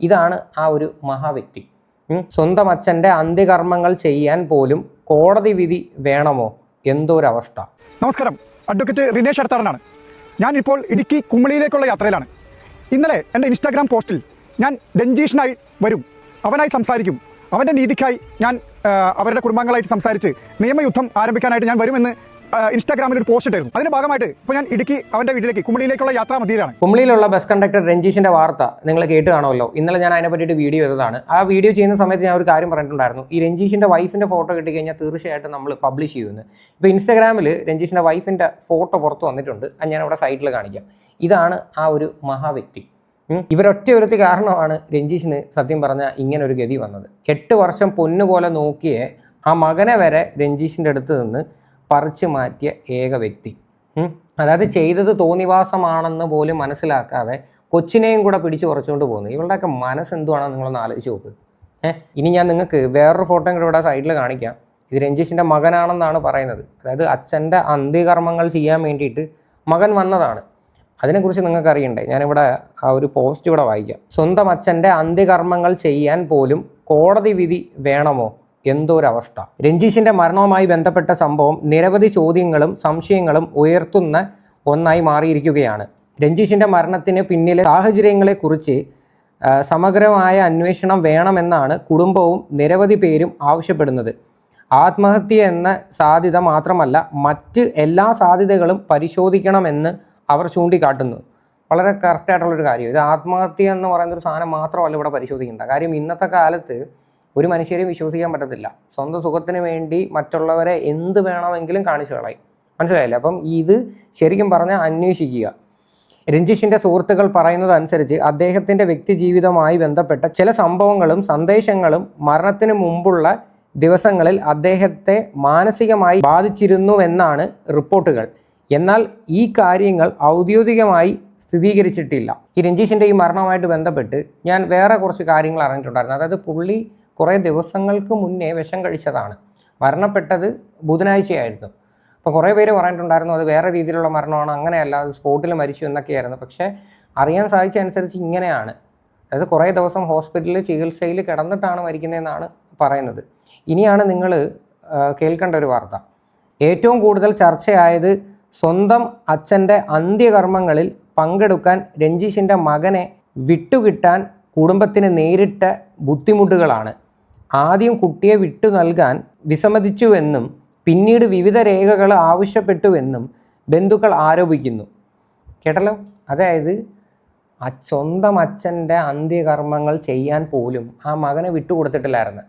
ഇതാണ് ആ ഒരു മഹാവ്യക്തി. സ്വന്തം അച്ഛൻ്റെ അന്ത്യകർമ്മങ്ങൾ ചെയ്യാൻ പോലും കോടതി വിധി വേണമോ? എന്തോരവസ്ഥ. നമസ്കാരം, അഡ്വക്കേറ്റ് റിനേഷ് അടുത്താടനാണ്. ഞാൻ ഇപ്പോൾ ഇടുക്കി കുമളിയിലേക്കുള്ള യാത്രയിലാണ്. ഇന്നലെ എൻ്റെ ഇൻസ്റ്റാഗ്രാം പോസ്റ്റിൽ ഞാൻ രഞ്ജീഷിനായി വരും, അവനായി സംസാരിക്കും, അവൻ്റെ നീതിക്കായി ഞാൻ അവരുടെ കുടുംബങ്ങളായിട്ട് സംസാരിച്ച് നിയമയുദ്ധം ആരംഭിക്കാനായിട്ട് ഞാൻ വരുമെന്ന് ഇൻസ്റ്റാഗ്രാമിൽ ഒരു പോസ്റ്റ് ഇട്ടായിരുന്നു. അതിന്റെ ഭാഗമായിട്ട് ഇപ്പോൾ ഞാൻ ഇടുക്കി അവൻ്റെ വീട്ടിലേക്ക് കുമളിയിലേക്കുള്ള യാത്രാമധ്യയിലാണ്. കുമളിയിലുള്ള ബസ് കണ്ടക്ടർ രഞ്ജീഷിന്റെ വാർത്ത നിങ്ങൾ കേട്ട് കാണുമല്ലോ. ഇന്നലെ ഞാൻ അതിനെ പറ്റിയിട്ട് വീഡിയോ ചെയ്തതാണ്. ആ വീഡിയോ ചെയ്യുന്ന സമയത്ത് ഞാൻ ഒരു കാര്യം പറഞ്ഞിട്ടുണ്ടായിരുന്നു, ഈ രഞ്ജീഷിന്റെ വൈഫിന്റെ ഫോട്ടോ കിട്ടിക്കഴിഞ്ഞാൽ തീർച്ചയായിട്ടും നമ്മൾ പബ്ലിഷ് ചെയ്യുമെന്ന്. ഇപ്പോൾ ഇൻസ്റ്റാഗ്രാമിൽ രഞ്ജീഷിന്റെ വൈഫിന്റെ ഫോട്ടോ പുറത്ത് വന്നിട്ടുണ്ട്. അത് ഞാൻ അവിടെ സൈറ്റിൽ കാണിക്കാം. ഇതാണ് ആ ഒരു മഹാവ്യക്തി. ഇവരൊറ്റ ഒരുത്തി കാരണമാണ് രഞ്ജീഷിന് സത്യം പറഞ്ഞാൽ ഇങ്ങനെ ഒരു ഗതി വന്നത്. 8 വർഷം പൊന്നുപോലെ നോക്കിയ ആ മകനെ വരെ രഞ്ജീഷിൻ്റെ അടുത്ത് നിന്ന് പറിച്ചു മാറ്റിയ ഏക വ്യക്തി. അതായത് ചെയ്തത് തോന്നിവാസമാണെന്ന് പോലും മനസ്സിലാക്കാതെ കൊച്ചിനെയും കൂടെ പിടിച്ചു കുറച്ചുകൊണ്ട് പോകുന്നു. ഇവളുടെയൊക്കെ മനസ്സെന്തുവാണെന്ന് നിങ്ങളൊന്ന് ആലോചിച്ച് നോക്ക്. ഇനി ഞാൻ നിങ്ങൾക്ക് വേറൊരു ഫോട്ടോ കൂടെ ഇവിടെ സൈഡിൽ കാണിക്കാം. ഇത് രഞ്ജീഷിൻ്റെ മകനാണെന്നാണ് പറയുന്നത്. അതായത് അച്ഛൻ്റെ അന്ത്യകർമ്മങ്ങൾ ചെയ്യാൻ വേണ്ടിയിട്ട് മകൻ വന്നതാണ്. അതിനെക്കുറിച്ച് നിങ്ങൾക്ക് അറിയണ്ടേ? ഞാനിവിടെ ആ ഒരു പോസ്റ്റ് ഇവിടെ വായിക്കാം. സ്വന്തം അച്ഛൻ്റെ അന്ത്യകർമ്മങ്ങൾ ചെയ്യാൻ പോലും കോടതി വിധി വേണമോ? എന്തോരവസ്ഥ. രഞ്ജീഷിൻ്റെ മരണവുമായി ബന്ധപ്പെട്ട സംഭവം നിരവധി ചോദ്യങ്ങളും സംശയങ്ങളും ഉയർത്തുന്ന ഒന്നായി മാറിയിരിക്കുകയാണ്. രഞ്ജീഷിൻ്റെ മരണത്തിന് പിന്നിലെ സാഹചര്യങ്ങളെക്കുറിച്ച് സമഗ്രമായ അന്വേഷണം വേണമെന്നാണ് കുടുംബവും നിരവധി പേരും ആവശ്യപ്പെടുന്നത്. ആത്മഹത്യ എന്ന സാധ്യത മാത്രമല്ല, മറ്റ് എല്ലാ സാധ്യതകളും പരിശോധിക്കണമെന്ന് അവർ ചൂണ്ടിക്കാട്ടുന്നു. വളരെ കറക്റ്റായിട്ടുള്ളൊരു കാര്യം. ഇത് ആത്മഹത്യ എന്ന് പറയുന്നൊരു സാധനം മാത്രമല്ല ഇവിടെ പരിശോധിക്കേണ്ട കാര്യം. ഇന്നത്തെ കാലത്ത് ഒരു മനുഷ്യരെയും വിശ്വസിക്കാൻ പറ്റത്തില്ല. സ്വന്തം സുഖത്തിന് വേണ്ടി മറ്റുള്ളവരെ എന്ത് വേണമെങ്കിലും കാണിച്ചു കളയും. മനസ്സിലായില്ലേ? അപ്പം ഇത് ശരിക്കും പറഞ്ഞാൽ അന്വേഷിക്കുക. രഞ്ജീഷിൻ്റെ സുഹൃത്തുക്കൾ പറയുന്നതനുസരിച്ച് അദ്ദേഹത്തിൻ്റെ വ്യക്തിജീവിതവുമായി ബന്ധപ്പെട്ട ചില സംഭവങ്ങളും സന്ദേശങ്ങളും മരണത്തിന് മുമ്പുള്ള ദിവസങ്ങളിൽ അദ്ദേഹത്തെ മാനസികമായി ബാധിച്ചിരുന്നുവെന്നാണ് റിപ്പോർട്ടുകൾ. എന്നാൽ ഈ കാര്യങ്ങൾ ഔദ്യോഗികമായി സ്ഥിരീകരിച്ചിട്ടില്ല. ഈ രഞ്ജീഷിൻ്റെ ഈ മരണവുമായിട്ട് ബന്ധപ്പെട്ട് ഞാൻ വേറെ കുറച്ച് കാര്യങ്ങൾ അറിഞ്ഞിട്ടുണ്ടായിരുന്നു. അതായത് പുള്ളി കുറേ ദിവസങ്ങൾക്ക് മുന്നേ വിഷം കഴിച്ചതാണ്. മരണപ്പെട്ടത് ബുധനാഴ്ചയായിരുന്നു. അപ്പോൾ കുറേ പേര് പറഞ്ഞിട്ടുണ്ടായിരുന്നു അത് വേറെ രീതിയിലുള്ള മരണമാണ്, അങ്ങനെയല്ല, അത് സ്പോട്ടിൽ മരിച്ചു എന്നൊക്കെയായിരുന്നു. പക്ഷേ അറിയാൻ സാധിച്ച അനുസരിച്ച് ഇങ്ങനെയാണ്. അതായത് കുറേ ദിവസം ഹോസ്പിറ്റലിൽ ചികിത്സയിൽ കിടന്നിട്ടാണ് മരിക്കുന്നതെന്നാണ് പറയുന്നത്. ഇനിയാണ് നിങ്ങൾ കേൾക്കേണ്ട ഒരു വാർത്ത. ഏറ്റവും കൂടുതൽ ചർച്ചയായത് സ്വന്തം അച്ഛൻ്റെ അന്ത്യകർമ്മങ്ങളിൽ പങ്കെടുക്കാൻ രഞ്ജീഷിൻ്റെ മകനെ വിട്ടുകിട്ടാൻ കുടുംബത്തിന് നേരിട്ട ബുദ്ധിമുട്ടുകളാണ്. ആദ്യം കുട്ടിയെ വിട്ടു നൽകാൻ വിസമ്മതിച്ചുവെന്നും പിന്നീട് വിവിധ രേഖകൾ ആവശ്യപ്പെട്ടുവെന്നും ബന്ധുക്കൾ ആരോപിക്കുന്നു. കേട്ടല്ലോ? അതായത് സ്വന്തം അച്ഛൻ്റെ അന്ത്യകർമ്മങ്ങൾ ചെയ്യാൻ പോലും ആ മകനെ വിട്ടുകൊടുത്തിട്ടില്ലായിരുന്നു.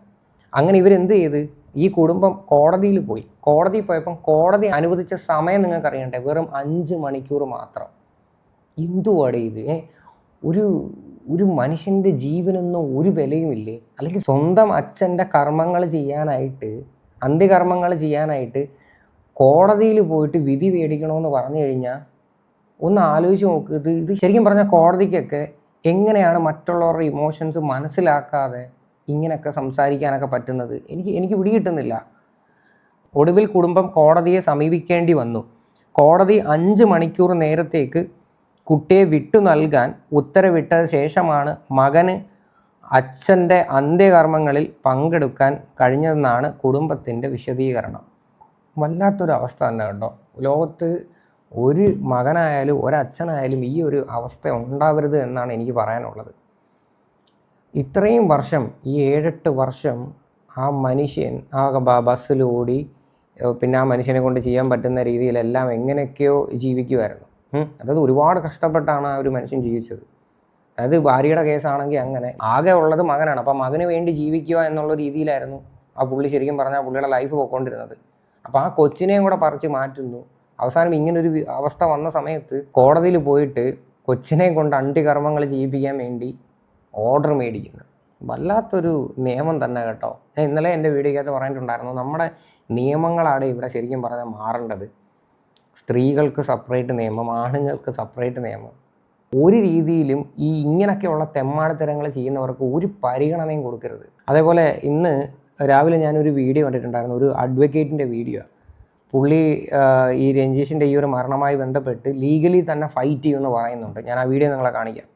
അങ്ങനെ ഇവരെന്ത് ചെയ്ത്? ഈ കുടുംബം കോടതിയിൽ പോയി. കോടതിയിൽ പോയപ്പം കോടതി അനുവദിച്ച സമയം നിങ്ങൾക്ക് അറിയണ്ടേ? വെറും 5 മണിക്കൂർ മാത്രം. എന്തുവാടെ ഇത്? ഒരു മനുഷ്യൻ്റെ ജീവനൊന്നും ഒരു വിലയുമില്ലേ? അല്ലെങ്കിൽ സ്വന്തം അച്ഛൻ്റെ കർമ്മങ്ങൾ ചെയ്യാനായിട്ട്, അന്ത്യകർമ്മങ്ങൾ ചെയ്യാനായിട്ട് കോടതിയിൽ പോയിട്ട് വിധി മേടിക്കണമെന്ന് പറഞ്ഞു കഴിഞ്ഞാൽ ഒന്ന് ആലോചിച്ച് നോക്ക്. ഇത് ശരിക്കും പറഞ്ഞാൽ കോടതിക്കൊക്കെ എങ്ങനെയാണ് മറ്റുള്ളവരുടെ ഇമോഷൻസ് മനസ്സിലാക്കാതെ ഇങ്ങനെയൊക്കെ സംസാരിക്കാനൊക്കെ പറ്റുന്നത്? എനിക്ക് പിടികിട്ടുന്നില്ല. ഒടുവിൽ കുടുംബം കോടതിയെ സമീപിക്കേണ്ടി വന്നു. കോടതി 5 മണിക്കൂർ നേരത്തേക്ക് കുട്ടിയെ വിട്ടു നൽകാൻ ഉത്തരവിട്ട ശേഷമാണ് മകന് അച്ഛൻ്റെ അന്ത്യകർമ്മങ്ങളിൽ പങ്കെടുക്കാൻ കഴിഞ്ഞതെന്നാണ് കുടുംബത്തിൻ്റെ വിശദീകരണം. വല്ലാത്തൊരു അവസ്ഥ തന്നെ കേട്ടോ. ലോകത്ത് ഒരു മകനായാലും ഒരച്ഛനായാലും ഈ ഒരു അവസ്ഥ ഉണ്ടാവരുത് എന്നാണ് എനിക്ക് പറയാനുള്ളത്. ഇത്രയും വർഷം, ഈ 7-8 വർഷം ആ മനുഷ്യൻ ആ ബസ്സിലോടി, പിന്നെ ആ മനുഷ്യനെ കൊണ്ട് ചെയ്യാൻ പറ്റുന്ന രീതിയിലെല്ലാം എങ്ങനെയൊക്കെയോ ജീവിക്കുമായിരുന്നു. അതായത് ഒരുപാട് കഷ്ടപ്പെട്ടാണ് ആ ഒരു മനുഷ്യൻ ജീവിച്ചത്. അതായത് ഭാര്യയുടെ കേസാണെങ്കിൽ അങ്ങനെ, ആകെ ഉള്ളത് മകനാണ്. അപ്പം മകന് വേണ്ടി ജീവിക്കുക എന്നുള്ള രീതിയിലായിരുന്നു ആ പുള്ളി ശരിക്കും പറഞ്ഞാൽ പുള്ളിയുടെ ലൈഫ് പോയിക്കൊണ്ടിരുന്നത്. അപ്പോൾ ആ കൊച്ചിനെയും കൂടെ പറിച്ച് മാറ്റുന്നു. അവസാനം ഇങ്ങനൊരു അവസ്ഥ വന്ന സമയത്ത് കോടതിയിൽ പോയിട്ട് കൊച്ചിനെയും കൊണ്ട് അന്ത്യകർമ്മങ്ങൾ ചെയ്യിപ്പിക്കാൻ വേണ്ടി ഓർഡർ മേടിക്കുന്നു. വല്ലാത്തൊരു നിയമം തന്നെ കേട്ടോ. ഞാൻ ഇന്നലെ എൻ്റെ വീഡിയോയ്ക്കകത്ത് പറഞ്ഞിട്ടുണ്ടായിരുന്നു, നമ്മുടെ നിയമങ്ങളാണ് ഇവിടെ ശരിക്കും പറഞ്ഞാൽ മാറേണ്ടത്. സ്ത്രീകൾക്ക് സെപ്പറേറ്റ് നിയമം, ആണുങ്ങൾക്ക് സെപ്പറേറ്റ് നിയമം. ഒരു രീതിയിലും ഈ ഇങ്ങനെയൊക്കെയുള്ള തെമ്മാടിത്തരങ്ങൾ ചെയ്യുന്നവർക്ക് ഒരു പരിഗണനയും കൊടുക്കരുത്. അതേപോലെ ഇന്ന് രാവിലെ ഞാനൊരു വീഡിയോ കണ്ടിട്ടുണ്ടായിരുന്നു, ഒരു അഡ്വക്കേറ്റിൻ്റെ വീഡിയോ. പുള്ളി ഈ രഞ്ജീഷിൻ്റെ ഈ ഒരു മരണവുമായി ബന്ധപ്പെട്ട് ലീഗലി തന്നെ ഫൈറ്റ് ചെയ്യുമെന്ന് പറയുന്നുണ്ട്. ഞാൻ ആ വീഡിയോ നിങ്ങളെ കാണിക്കാം.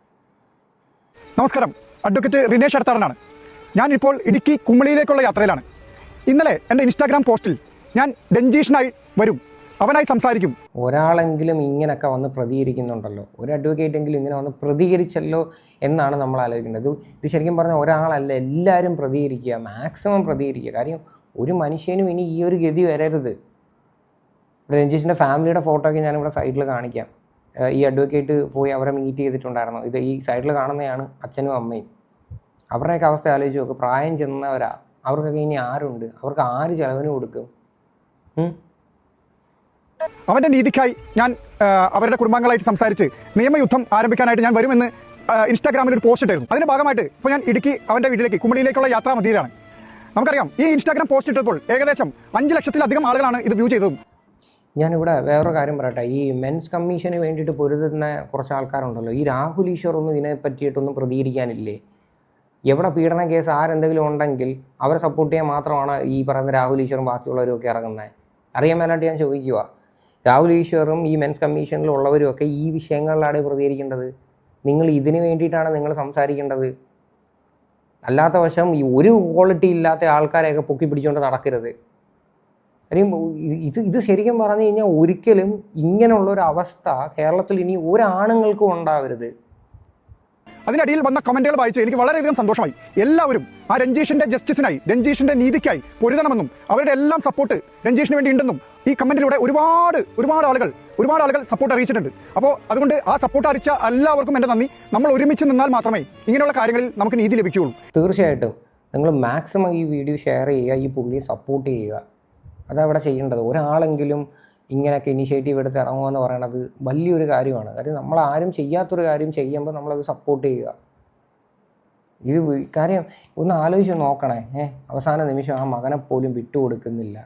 നമസ്കാരം, അഡ്വക്കേറ്റ് റിനേഷ് അടുത്താടനാണ്. ഞാനിപ്പോൾ ഇടുക്കി കുമളിയിലേക്കുള്ള യാത്രയിലാണ്. ഇന്നലെ എൻ്റെ ഇൻസ്റ്റാഗ്രാം പോസ്റ്റിൽ ഞാൻ രഞ്ജീഷിനായി വരും, അവനായി സംസാരിക്കും. ഒരാളെങ്കിലും ഇങ്ങനെയൊക്കെ വന്ന് പ്രതികരിക്കുന്നുണ്ടല്ലോ, ഒരു അഡ്വക്കേറ്റെങ്കിലും ഇങ്ങനെ വന്ന് പ്രതികരിച്ചല്ലോ എന്നാണ് നമ്മൾ ആലോചിക്കേണ്ടത്. ഇത് ശരിക്കും പറഞ്ഞാൽ ഒരാളല്ല, എല്ലാവരും പ്രതികരിക്കുക, മാക്സിമം പ്രതികരിക്കുക. കാര്യം ഒരു മനുഷ്യനും ഇനി ഈ ഒരു ഗതി വരരുത്. ഇവിടെ രഞ്ജീഷിൻ്റെ ഫാമിലിയുടെ ഫോട്ടോ ഒക്കെ ഞാനിവിടെ സൈഡിൽ കാണിക്കാം. ഈ അഡ്വക്കേറ്റ് പോയി അവരെ മീറ്റ് ചെയ്തിട്ടുണ്ടായിരുന്നു. ഇത് ഈ സൈഡിൽ കാണുന്നതാണ് അച്ഛനും അമ്മയും. അവരുടെയൊക്കെ അവസ്ഥ ആലോചിച്ച് നോക്ക്. പ്രായം ചെന്നവരാ, അവർക്കൊക്കെ ഇനി ആരുണ്ട്? അവർക്ക് ആര് ചെലവിന് കൊടുക്കും? അവൻ്റെ നീതിക്കായി ഞാൻ അവരുടെ കുടുംബാംഗങ്ങളായിട്ട് സംസാരിച്ച് നിയമയുദ്ധം ആരംഭിക്കാനായിട്ട് ഞാൻ വരുമെന്ന് ഇൻസ്റ്റാഗ്രാമിൽ ഒരു പോസ്റ്റ് ഇട്ടായിരുന്നു. അതിൻ്റെ ഭാഗമായിട്ട് ഇപ്പോൾ ഞാൻ ഇടുക്കി അവൻ്റെ വീട്ടിലേക്ക് കുമളിയിലേക്കുള്ള യാത്രാമധ്യയിലാണ്. നമുക്കറിയാം, ഈ ഇൻസ്റ്റാഗ്രാം പോസ്റ്റ് ഇട്ടപ്പോൾ ഏകദേശം 5 ലക്ഷത്തിലധികം ആളുകളാണ് ഇത് വ്യൂ ചെയ്തതും. ഞാനിവിടെ വേറൊരു കാര്യം പറയട്ടെ. ഈ മെൻസ് കമ്മീഷന് വേണ്ടിയിട്ട് പൊരുതുന്ന കുറച്ച് ആൾക്കാരുണ്ടല്ലോ, ഈ രാഹുൽ ഈശ്വർ ഒന്നും ഇതിനെ പറ്റിയിട്ടൊന്നും പ്രതികരിക്കാനില്ലേ? എവിടെ പീഡന കേസ് ആരെന്തെങ്കിലും ഉണ്ടെങ്കിൽ അവരെ സപ്പോർട്ട് ചെയ്യാൻ മാത്രമാണ് ഈ പറയുന്ന രാഹുൽ ഈശ്വറും ബാക്കിയുള്ളവരും ഒക്കെ ഇറങ്ങുന്നത്. അറിയാൻ മേലായിട്ട് ഞാൻ ചോദിക്കുക, രാഹുൽ ഈശ്വറും ഈ മെൻസ് കമ്മീഷനിലുള്ളവരും ഒക്കെ ഈ വിഷയങ്ങളിലാണ് പ്രതികരിക്കേണ്ടത്. നിങ്ങൾ ഇതിന് വേണ്ടിയിട്ടാണ് നിങ്ങൾ സംസാരിക്കേണ്ടത്. അല്ലാത്ത വശം ഈ ഒരു ക്വാളിറ്റി ഇല്ലാത്ത ആൾക്കാരെയൊക്കെ പൊക്കി പിടിച്ചുകൊണ്ട് നടക്കരുത്. കാര്യം ഇത് ശരിക്കും പറഞ്ഞു കഴിഞ്ഞാൽ ഒരിക്കലും ഇങ്ങനെയുള്ളൊരു അവസ്ഥ കേരളത്തിൽ ഇനി ഒരാണുങ്ങൾക്കും ഉണ്ടാവരുത്. അതിനിടയിൽ വന്ന കമന്റുകൾ വായിച്ച് എനിക്ക് വളരെയധികം സന്തോഷമായി. എല്ലാവരും ആ രഞ്ജീഷിന്റെ ജസ്റ്റിസിനായി, രഞ്ജീഷിന്റെ നീതിക്കായി പൊരുതണമെന്നും അവരുടെ എല്ലാം സപ്പോർട്ട് രഞ്ജീഷിന് വേണ്ടി ഉണ്ടെന്നും ഈ കമന്റിലൂടെ ഒരുപാട് ആളുകൾ സപ്പോർട്ട് അറിയിച്ചിട്ടുണ്ട്. അപ്പോൾ അതുകൊണ്ട് ആ സപ്പോർട്ട് അറിയിച്ച എല്ലാവർക്കും എൻ്റെ നന്ദി. നമ്മൾ ഒരുമിച്ച് നിന്നാൽ മാത്രമേ ഇങ്ങനെയുള്ള കാര്യങ്ങളിൽ നമുക്ക് നീതി ലഭിക്കുകയുള്ളൂ. തീർച്ചയായിട്ടും നിങ്ങൾ മാക്സിമം ഈ വീഡിയോ ഷെയർ ചെയ്യുക, ഈ പുള്ളിയെ സപ്പോർട്ട് ചെയ്യുക. അതവിടെ ചെയ്യേണ്ടത്. ഒരാളെങ്കിലും ഇങ്ങനെയൊക്കെ ഇനിഷ്യേറ്റീവ് എടുത്ത് ഇറങ്ങുക എന്ന് പറയണത് വലിയൊരു കാര്യമാണ്. കാര്യം നമ്മളാരും ചെയ്യാത്തൊരു കാര്യം ചെയ്യുമ്പോൾ നമ്മളത് സപ്പോർട്ട് ചെയ്യുക. ഇത് കാര്യം ഒന്ന് ആലോചിച്ച് നോക്കണേ. അവസാന നിമിഷം ആ മകനെ പോലും വിട്ടുകൊടുക്കുന്നില്ല.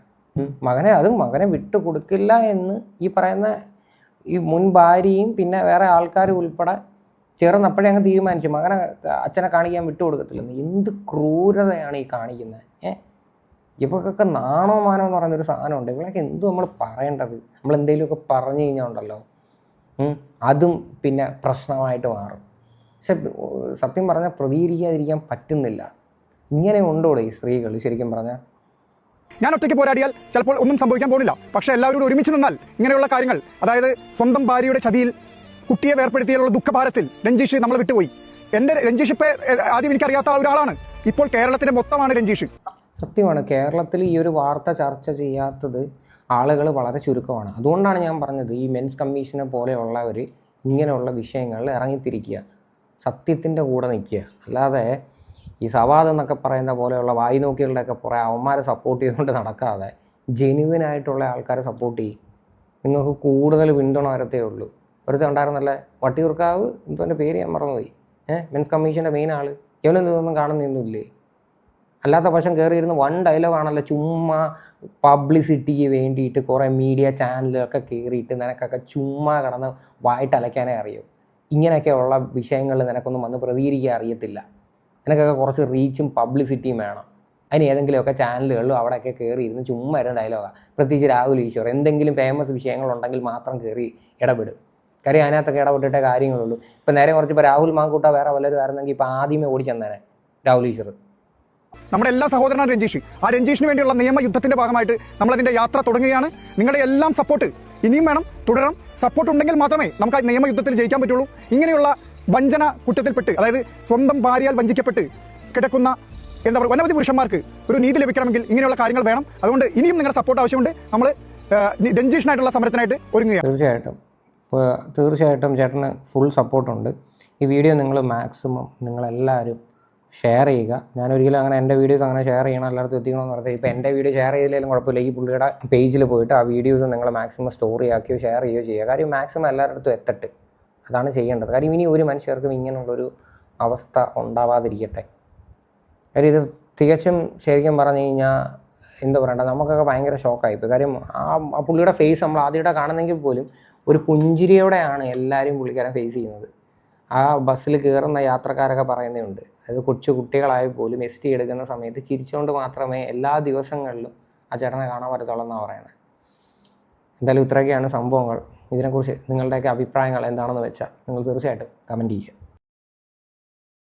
മകനെ വിട്ടുകൊടുക്കില്ല എന്ന് ഈ പറയുന്ന ഈ മുൻ ഭാര്യയും പിന്നെ വേറെ ആൾക്കാരും ഉൾപ്പെടെ ചേർന്നപ്പോഴേ അങ്ങ് തീരുമാനിച്ചു അച്ഛനെ കാണിക്കാൻ വിട്ടുകൊടുക്കത്തില്ലെന്ന്. എന്ത് ക്രൂരതയാണ് ഈ കാണിക്കുന്നത്? ഇവക്കൊക്കെ നാണോ മാനോ എന്ന് പറയുന്നൊരു സാധനമുണ്ട്. ഇവളൊക്കെ എന്തു നമ്മൾ പറയേണ്ടത്? നമ്മൾ എന്തെങ്കിലുമൊക്കെ പറഞ്ഞു കഴിഞ്ഞാൽ ഉണ്ടല്ലോ, അതും പിന്നെ പ്രശ്നമായിട്ട് മാറും. പക്ഷെ സത്യം പറഞ്ഞാൽ പ്രതികരിക്കാതിരിക്കാൻ പറ്റുന്നില്ല. ഇങ്ങനെ ഉണ്ടോടെ ഈ സ്ത്രീകൾ? ശരിക്കും പറഞ്ഞാൽ ഞാൻ ഒറ്റയ്ക്ക് പോരാടിയാൽ ചിലപ്പോൾ ഒന്നും സംഭവിക്കാൻ പോകുന്നില്ല. പക്ഷേ എല്ലാവരും ഒരുമിച്ച് നിന്നാൽ ഇങ്ങനെയുള്ള കാര്യങ്ങൾ, അതായത് സ്വന്തം ഭാര്യയുടെ ചതിയിൽ കുട്ടിയെ വേർപ്പെടുത്തിയുള്ള ദുഃഖഭാരത്തിൽ രഞ്ജീഷ് നമ്മളെ വിട്ടുപോയി. എൻ്റെ രഞ്ജീഷ് ഇപ്പോൾ ആദ്യം എനിക്കറിയാത്ത ഒരാളാണ്. ഇപ്പോൾ കേരളത്തിൻ്റെ മൊത്തമാണ് രഞ്ജീഷ്. സത്യമാണ്. കേരളത്തിൽ ഈ ഒരു വാർത്ത ചർച്ച ചെയ്യാത്തത് ആളുകൾ വളരെ ചുരുക്കമാണ്. അതുകൊണ്ടാണ് ഞാൻ പറഞ്ഞത് ഈ മെൻസ് കമ്മീഷനെ പോലെയുള്ളവർ ഇങ്ങനെയുള്ള വിഷയങ്ങളിൽ ഇറങ്ങിത്തിരിക്കുക, സത്യത്തിൻ്റെ കൂടെ നിൽക്കുക. അല്ലാതെ ഈ സവാദ് എന്നൊക്കെ പറയുന്ന പോലെയുള്ള വായി നോക്കികളുടെയൊക്കെ കുറേ അവന്മാരെ സപ്പോർട്ട് ചെയ്തുകൊണ്ട് നടക്കാതെ ജെന്യുവിനായിട്ടുള്ള ആൾക്കാരെ സപ്പോർട്ട് ചെയ്യും. നിങ്ങൾക്ക് കൂടുതൽ പിന്തുണ വരത്തേ ഉള്ളൂ. ഒരുത്തൻ ഉണ്ടായിരുന്നല്ലേ വട്ടിയൂർക്കാവ്, എന്തോ എൻ്റെ പേര് ഞാൻ മറന്നുപോയി, മെൻസ് കമ്മീഷൻ്റെ മെയിൻ ആൾ. ഇവനെന്തൊന്നും കാണുന്നൊന്നുമില്ലേ? അല്ലാത്ത പക്ഷം കയറിയിരുന്ന് വൺ ഡയലോഗാണല്ലോ, ചുമ്മാ പബ്ലിസിറ്റിക്ക് വേണ്ടിയിട്ട് കുറേ മീഡിയ ചാനലുകളൊക്കെ കയറിയിട്ട് നിനക്കൊക്കെ ചുമ്മാ കിടന്ന് വായിട്ടലയ്ക്കാനേ അറിയൂ. ഇങ്ങനെയൊക്കെയുള്ള വിഷയങ്ങളിൽ നിനക്കൊന്നും വന്ന് പ്രതികരിക്കാൻ അറിയത്തില്ല. നിനക്കൊക്കെ കുറച്ച് റീച്ചും പബ്ലിസിറ്റിയും വേണം. അതിന് ഏതെങ്കിലുമൊക്കെ ചാനലുകളിലും അവിടെയൊക്കെ കയറിയിരുന്ന് ചുമ്മാ ഇരുന്ന ഡയലോഗാണ്. പ്രത്യേകിച്ച് രാഹുൽ ഈശ്വർ എന്തെങ്കിലും ഫേമസ് വിഷയങ്ങളുണ്ടെങ്കിൽ മാത്രം കയറി ഇടപെടും. കാര്യം അതിനകത്തൊക്കെ ഇടപെട്ടിട്ടേ കാര്യങ്ങളുള്ളൂ. ഇപ്പം നേരെ കുറച്ച് ഇപ്പോൾ രാഹുൽ മാങ്കൂട്ട വേറെ വല്ലവരും ആയിരുന്നെങ്കിൽ ഇപ്പോൾ ആദ്യമേ ഓടിച്ചെന്നേനെ രാഹുൽ ഈശ്വർ. നമ്മുടെ എല്ലാ സഹോദരനാണ് രഞ്ജീഷ്. ആ രഞ്ജീഷിന് വേണ്ടിയുള്ള നിയമയുദ്ധത്തിന്റെ ഭാഗമായിട്ട് നമ്മളതിന്റെ യാത്ര തുടങ്ങുകയാണ്. നിങ്ങളുടെ എല്ലാം സപ്പോർട്ട് ഇനിയും വേണം, തുടരണം. സപ്പോർട്ട് ഉണ്ടെങ്കിൽ മാത്രമേ നമുക്ക് ആ നിയമയുദ്ധത്തിൽ ജയിക്കാൻ പറ്റുള്ളൂ. ഇങ്ങനെയുള്ള വഞ്ചന കുറ്റത്തിൽപ്പെട്ട്, അതായത് സ്വന്തം ഭാര്യയാൽ വഞ്ചിക്കപ്പെട്ട് കിടക്കുന്ന എന്താ പറയുക അനവധി പുരുഷന്മാർക്ക് ഒരു നീതി ലഭിക്കണമെങ്കിൽ ഇങ്ങനെയുള്ള കാര്യങ്ങൾ വേണം. അതുകൊണ്ട് ഇനിയും നിങ്ങളുടെ സപ്പോർട്ട് ആവശ്യമുണ്ട്. നമ്മൾ രഞ്ജീഷിനായിട്ടുള്ള സമരത്തിനായിട്ട് ഒരുങ്ങുകയാണ്. തീർച്ചയായിട്ടും ചേട്ടന് ഫുൾ സപ്പോർട്ടുണ്ട്. ഈ വീഡിയോ നിങ്ങൾ മാക്സിമം നിങ്ങളെല്ലാവരും ഷെയർ ചെയ്യുക. ഞാനൊരിക്കലും അങ്ങനെ എൻ്റെ വീഡിയോസ് അങ്ങനെ ഷെയർ ചെയ്യണം, എല്ലായിടത്തും എത്തിക്കണമെന്ന് പറഞ്ഞാൽ ഇപ്പോൾ എൻ്റെ വീഡിയോ ഷെയർ ചെയ്തില്ലെങ്കിലും കുഴപ്പമില്ല. ഈ പുള്ളിയുടെ പേജിൽ പോയിട്ട് ആ വീഡിയോസ് നിങ്ങൾ മാക്സിമം സ്റ്റോറി ആക്കിയോ ഷെയർ ചെയ്യുകയോ ചെയ്യുക. കാര്യം മാക്സിമം എല്ലായിടത്തും എത്തട്ടെ, അതാണ് ചെയ്യേണ്ടത്. കാര്യം ഇനി ഒരു മനുഷ്യർക്കും ഇങ്ങനെയുള്ളൊരു അവസ്ഥ ഉണ്ടാവാതിരിക്കട്ടെ. കാര്യം ഇത് തികച്ചും ശരിക്കും പറഞ്ഞു കഴിഞ്ഞാൽ എന്താ പറയണ്ടത്, നമുക്കൊക്കെ ഭയങ്കര ഷോക്കായിപ്പോയി. കാര്യം ആ പുള്ളിയുടെ ഫേസ് നമ്മൾ ആദ്യമായിട്ട് കാണുന്നെങ്കിൽ പോലും ഒരു പുഞ്ചിരിയോടെയാണ് എല്ലാവരും പുള്ളിക്കാരൻ ഫേസ് ചെയ്യുന്നത്. ആ ബസ്സിൽ കയറുന്ന യാത്രക്കാരൊക്കെ പറയുന്നുണ്ട്, അതായത് കൊച്ചു കുട്ടികളായ പോലും ST എടുക്കുന്ന സമയത്ത് ചിരിച്ചുകൊണ്ട് മാത്രമേ എല്ലാ ദിവസങ്ങളിലും ആ ചേട്ടനെ കാണാൻ പറ്റത്തുള്ളൂ എന്നാണ് പറയുന്നത്. എന്തായാലും ഇത്രയൊക്കെയാണ് സംഭവങ്ങൾ. ഇതിനെക്കുറിച്ച് നിങ്ങളുടെയൊക്കെ അഭിപ്രായങ്ങൾ എന്താണെന്ന് വെച്ചാൽ നിങ്ങൾ തീർച്ചയായിട്ടും കമൻറ്റ് ചെയ്യുക.